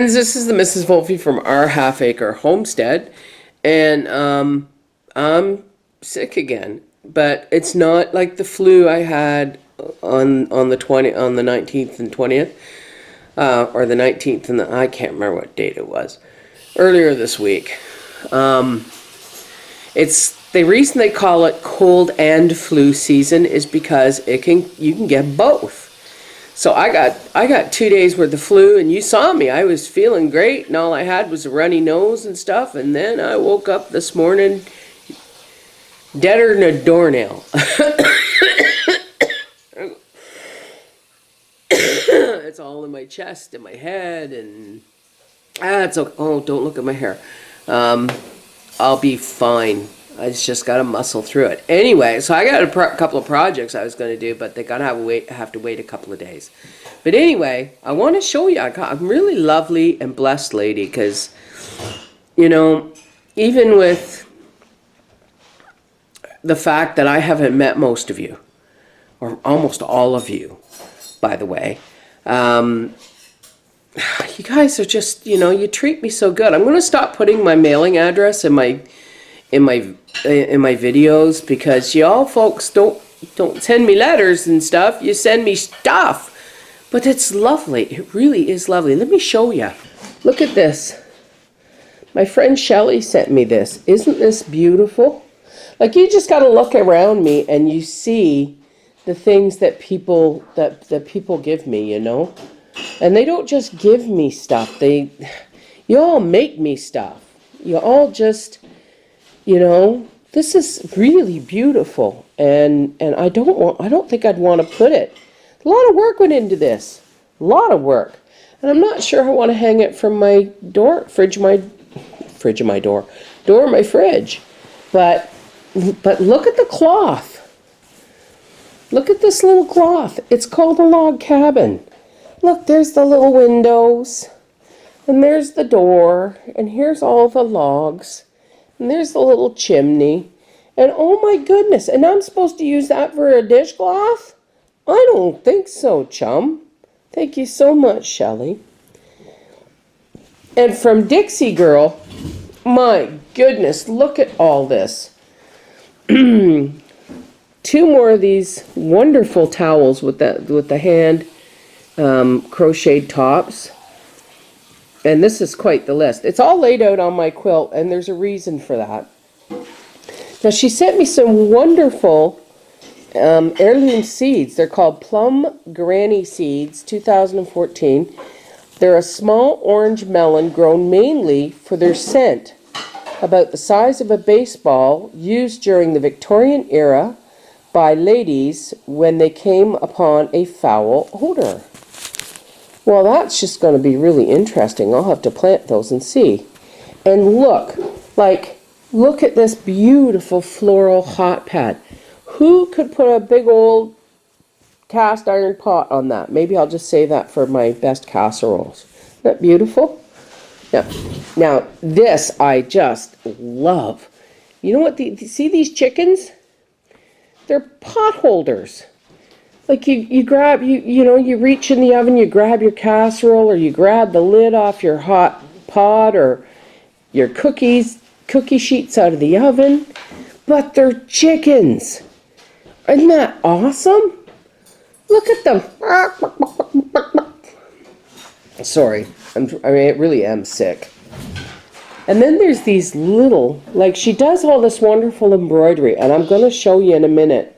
This is the Mrs. Wolfie from our half acre homestead, and I'm sick again. But it's not like the flu I had on the 19th and 20th, or the 19th and I can't remember what date it was, earlier this week. It's the reason they call it cold and flu season is because you can get both. So I got 2 days worth of flu, and you saw me. I was feeling great, and all I had was a runny nose and stuff. And then I woke up this morning deader than a doornail. It's all in my chest and my head, and it's okay. Oh, don't look at my hair. I'll be fine. I just got to muscle through it. Anyway, so I got a couple of projects I was going to do, but they got to have to wait a couple of days. But anyway, I want to show you. I'm really lovely and blessed lady because, you know, even with the fact that I haven't met most of you, or almost all of you, by the way, you guys are just, you treat me so good. I'm going to stop putting my mailing address in my videos because y'all folks don't send me letters and stuff. You send me stuff. But it's lovely. It really is lovely. Let me show you. Look at this. My friend Shelley sent me this. Isn't this beautiful? Like, you just got to look around me and you see the things that people give me, And they don't just give me stuff. You all make me stuff. You all just, this is really beautiful. And I don't think I'd want to put it. A lot of work went into this. A lot of work. And I'm not sure I want to hang it from my door of my fridge. But look at the cloth. Look at this little cloth. It's called a log cabin. Look, there's the little windows. And there's the door. And here's all the logs. And there's the little chimney. And oh my goodness. And I'm supposed to use that for a dishcloth? I don't think so, chum. Thank you so much, Shelley. And from Dixie Girl, my goodness, look at all this. 2 more of these wonderful towels with the hand crocheted tops. And this is quite the list. It's all laid out on my quilt, and there's a reason for that. Now, she sent me some wonderful heirloom seeds. They're called Plum Granny Seeds 2014. They're a small orange melon grown mainly for their scent, about the size of a baseball, used during the Victorian era by ladies when they came upon a foul odor. Well, that's just going to be really interesting. I'll have to plant those and see. And look at this beautiful floral hot pad. Who could put a big old cast iron pot on that? Maybe I'll just save that for my best casseroles. Isn't that beautiful? Now this I just love. You know what? See these chickens? They're pot holders. Like you grab, you reach in the oven, you grab your casserole, or you grab the lid off your hot pot, or your cookie sheets out of the oven. But they're chickens. Isn't that awesome? Look at them. Sorry, I really am sick. And then there's these little, she does all this wonderful embroidery, and I'm going to show you in a minute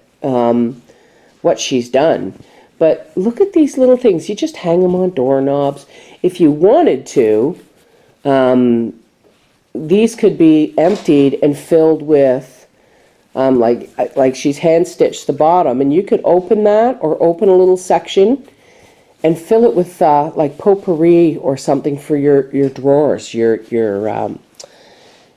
what she's done. But look at these little things. You just hang them on doorknobs. If you wanted to, these could be emptied and filled with, like she's hand stitched the bottom, and you could open that or open a little section and fill it with like potpourri or something for your drawers, your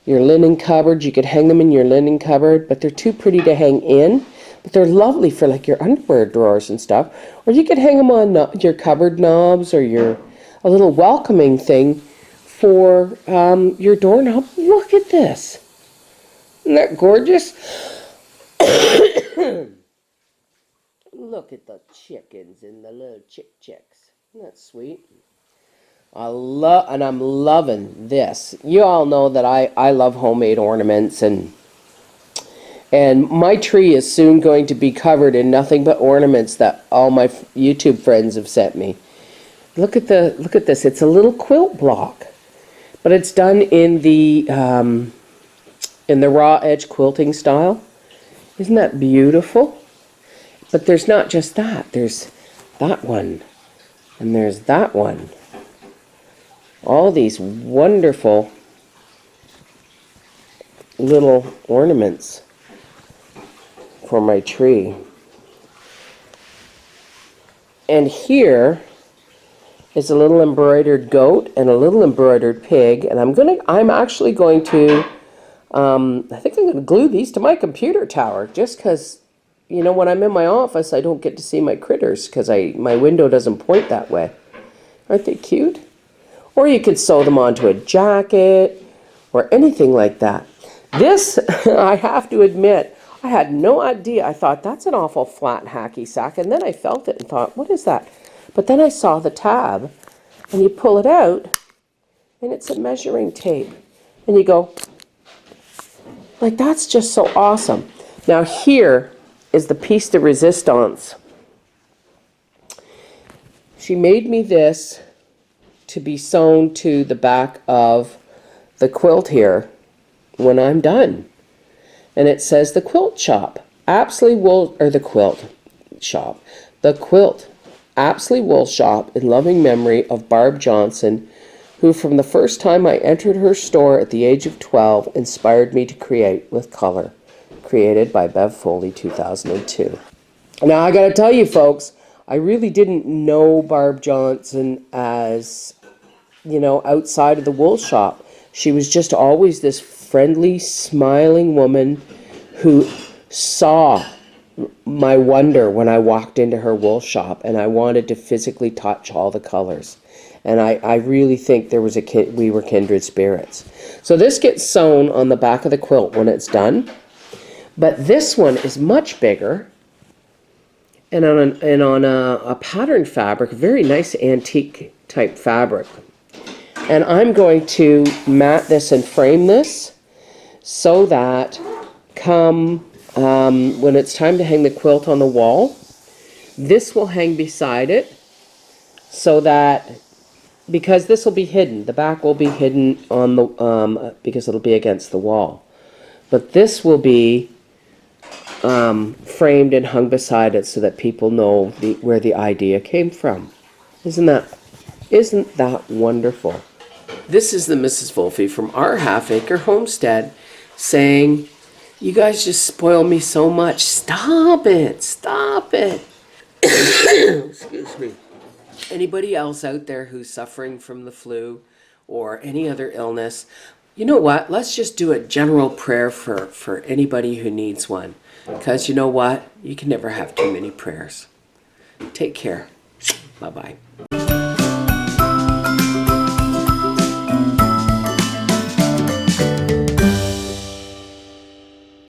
linen cupboard. You could hang them in your linen cupboard, but they're too pretty to hang in. But they're lovely for like your underwear drawers and stuff. Or you could hang them on your cupboard knobs, or a little welcoming thing for your doorknob. Look at this. Isn't that gorgeous? Look at the chickens and the little chicks. Isn't that sweet? I'm loving this. You all know that I love homemade ornaments, and my tree is soon going to be covered in nothing but ornaments that all my YouTube friends have sent me. Look at this. It's a little quilt block, but it's done in the raw edge quilting style. Isn't that beautiful? But there's not just that. There's that one, and there's that one. All these wonderful little ornaments for my tree. And here is a little embroidered goat and a little embroidered pig, and I'm actually going to I think I'm going to glue these to my computer tower, just because, you know, when I'm in my office I don't get to see my critters because my window doesn't point that way. Aren't they cute? Or you could sew them onto a jacket or anything like that. This, I have to admit, I had no idea. I thought, that's an awful flat hacky sack. And then I felt it and thought, what is that? But then I saw the tab, and you pull it out, and it's a measuring tape. And you go, like, that's just so awesome. Now here is the piece de resistance. She made me this to be sewn to the back of the quilt here when I'm done. And it says the quilt shop, Apsley Wool, or the quilt shop, the quilt Apsley Wool Shop, in loving memory of Barb Johnson, who from the first time I entered her store at the age of 12 inspired me to create with color. Created by Bev Foley, 2002. Now I gotta tell you folks, I really didn't know Barb Johnson as, you know, outside of the wool shop. She was just always this friendly, smiling woman who saw my wonder when I walked into her wool shop, and I wanted to physically touch all the colors. And I really think there was we were kindred spirits. So this gets sewn on the back of the quilt when it's done. But this one is much bigger, and on a patterned fabric, very nice antique type fabric. And I'm going to mat this and frame this so that when it's time to hang the quilt on the wall, this will hang beside it, so that, because this will be hidden, the back will be hidden on the because it'll be against the wall, but this will be framed and hung beside it so that people know where the idea came from. Isn't that wonderful? This is the Mrs. Wolfe from our half-acre homestead saying, you guys just spoil me so much. Stop it. Stop it. Excuse me. Anybody else out there who's suffering from the flu or any other illness, you know what? Let's just do a general prayer for anybody who needs one. Because you know what? You can never have too many prayers. Take care. Bye-bye.